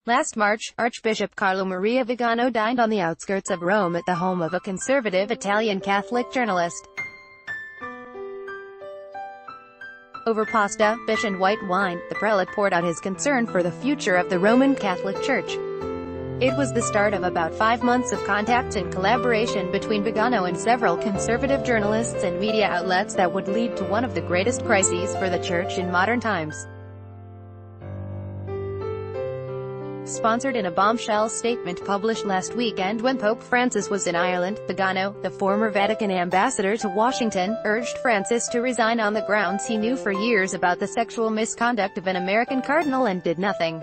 Last March, Archbishop Carlo Maria Vigano dined on the outskirts of Rome at the home of a conservative Italian Catholic journalist. Over pasta, fish and white wine, the prelate poured out his concern for the future of the Roman Catholic Church. It was the start of about 5 months of contacts and collaboration between Vigano and several conservative journalists and media outlets that would lead to one of the greatest crises for the Church in modern times. Sponsored in a bombshell statement published last weekend when Pope Francis was in Ireland, Vigano, the former Vatican ambassador to Washington, urged Francis to resign on the grounds he knew for years about the sexual misconduct of an American cardinal and did nothing.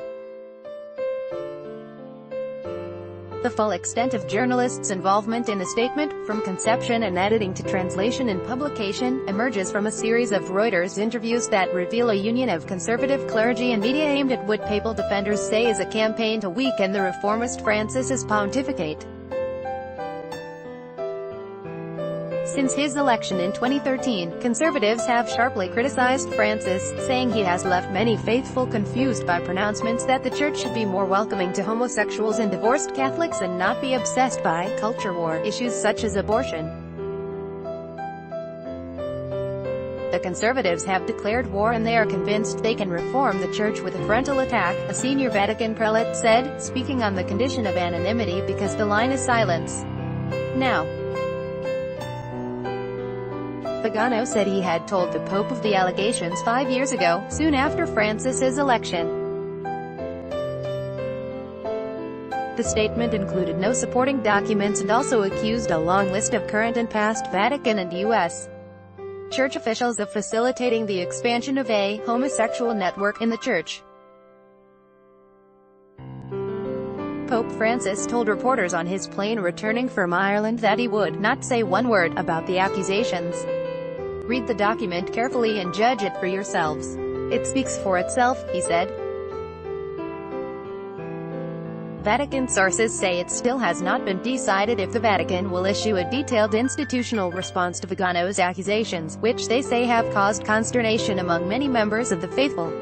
The full extent of journalists' involvement in the statement, from conception and editing to translation and publication, emerges from a series of Reuters interviews that reveal a union of conservative clergy and media aimed at what papal defenders say is a campaign to weaken the reformist Francis's pontificate. Since his election in 2013, conservatives have sharply criticized Francis, saying he has left many faithful confused by pronouncements that the Church should be more welcoming to homosexuals and divorced Catholics and not be obsessed by culture war issues such as abortion. The conservatives have declared war and they are convinced they can reform the Church with a frontal attack, a senior Vatican prelate said, speaking on the condition of anonymity because the line is silence. Now, Vigano said he had told the Pope of the allegations 5 years ago, soon after Francis's election. The statement included no supporting documents and also accused a long list of current and past Vatican and U.S. Church officials of facilitating the expansion of a homosexual network in the Church. Pope Francis told reporters on his plane returning from Ireland that he would not say one word about the accusations. Read the document carefully and judge it for yourselves. It speaks for itself, he said. Vatican sources say it still has not been decided if the Vatican will issue a detailed institutional response to Vigano's accusations, which they say have caused consternation among many members of the faithful.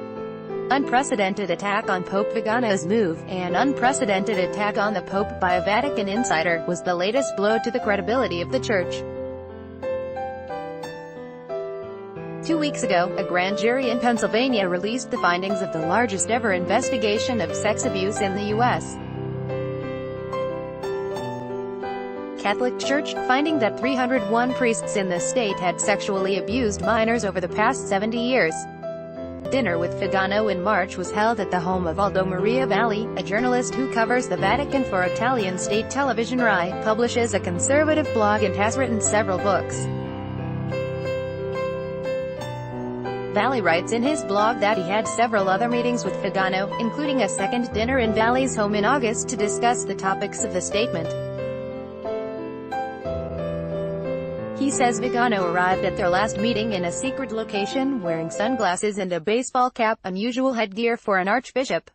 Unprecedented attack on Pope Vigano's move, an unprecedented attack on the Pope by a Vatican insider, was the latest blow to the credibility of the Church. 2 weeks ago, a grand jury in Pennsylvania released the findings of the largest ever investigation of sex abuse in the U.S. Catholic Church, finding that 301 priests in the state had sexually abused minors over the past 70 years. Dinner with Vigano in March was held at the home of Aldo Maria Valli, a journalist who covers the Vatican for Italian state television RAI, publishes a conservative blog and has written several books. Valli writes in his blog that he had several other meetings with Vigano, including a second dinner in Valli's home in August to discuss the topics of the statement. He says Vigano arrived at their last meeting in a secret location, wearing sunglasses and a baseball cap, unusual headgear for an archbishop.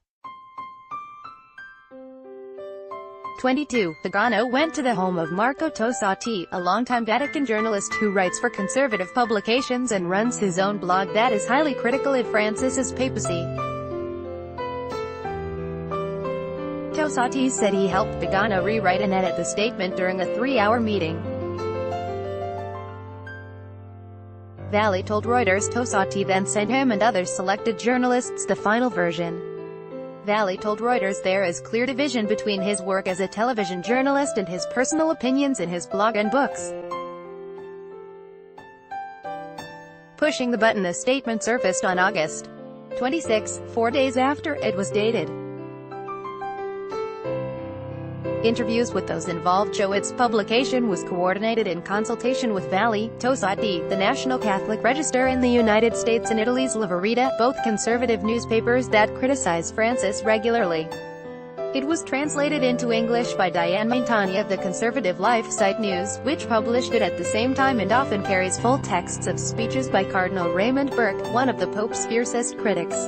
22. Vigano went to the home of Marco Tosatti, a longtime Vatican journalist who writes for conservative publications and runs his own blog that is highly critical of Francis's papacy. Tosatti said he helped Vigano rewrite and edit the statement during a 3-hour meeting. Valli told Reuters Tosatti then sent him and other selected journalists the final version. Valli told Reuters there is clear division between his work as a television journalist and his personal opinions in his blog and books. Pushing the button, the statement surfaced on August 26, 4 days after it was dated. Interviews with those involved show its publication was coordinated in consultation with Valli, Tosatti, the National Catholic Register in the United States and Italy's La Verità, both conservative newspapers that criticize Francis regularly. It was translated into English by Diane Montani of the conservative Life site News, which published it at the same time and often carries full texts of speeches by Cardinal Raymond Burke, one of the Pope's fiercest critics.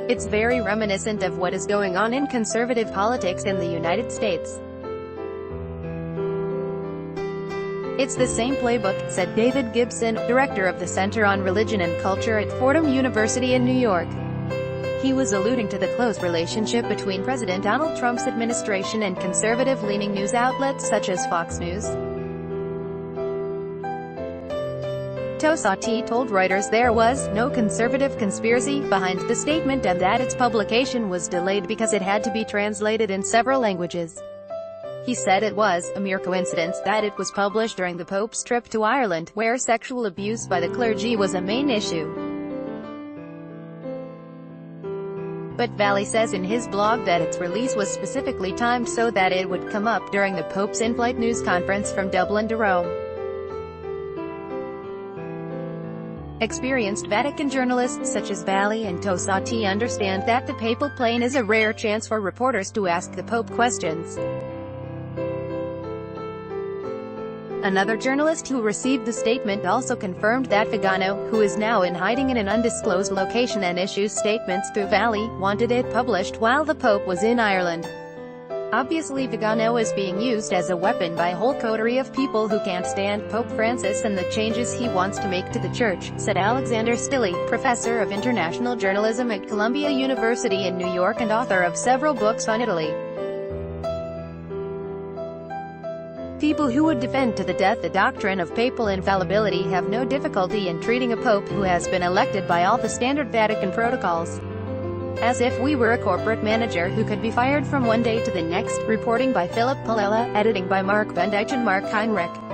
It's very reminiscent of what is going on in conservative politics in the United States. It's the same playbook, said David Gibson, director of the Center on Religion and Culture at Fordham University in New York. He was alluding to the close relationship between President Donald Trump's administration and conservative-leaning news outlets such as Fox News. Tosati told Reuters there was no conservative conspiracy behind the statement and that its publication was delayed because it had to be translated in several languages. He said it was a mere coincidence that it was published during the Pope's trip to Ireland, where sexual abuse by the clergy was a main issue. But Valli says in his blog that its release was specifically timed so that it would come up during the Pope's in-flight news conference from Dublin to Rome. Experienced Vatican journalists such as Valli and Tosati understand that the papal plane is a rare chance for reporters to ask the Pope questions. Another journalist who received the statement also confirmed that Vigano, who is now in hiding in an undisclosed location and issues statements through Valli, wanted it published while the Pope was in Ireland. Obviously Vigano is being used as a weapon by a whole coterie of people who can't stand Pope Francis and the changes he wants to make to the Church, said Alexander Stilley, professor of international journalism at Columbia University in New York and author of several books on Italy. People who would defend to the death the doctrine of papal infallibility have no difficulty in treating a pope who has been elected by all the standard Vatican protocols as if we were a corporate manager who could be fired from one day to the next. Reporting by Philip Palella, editing by Mark Van Dyke and Mark Heinrich.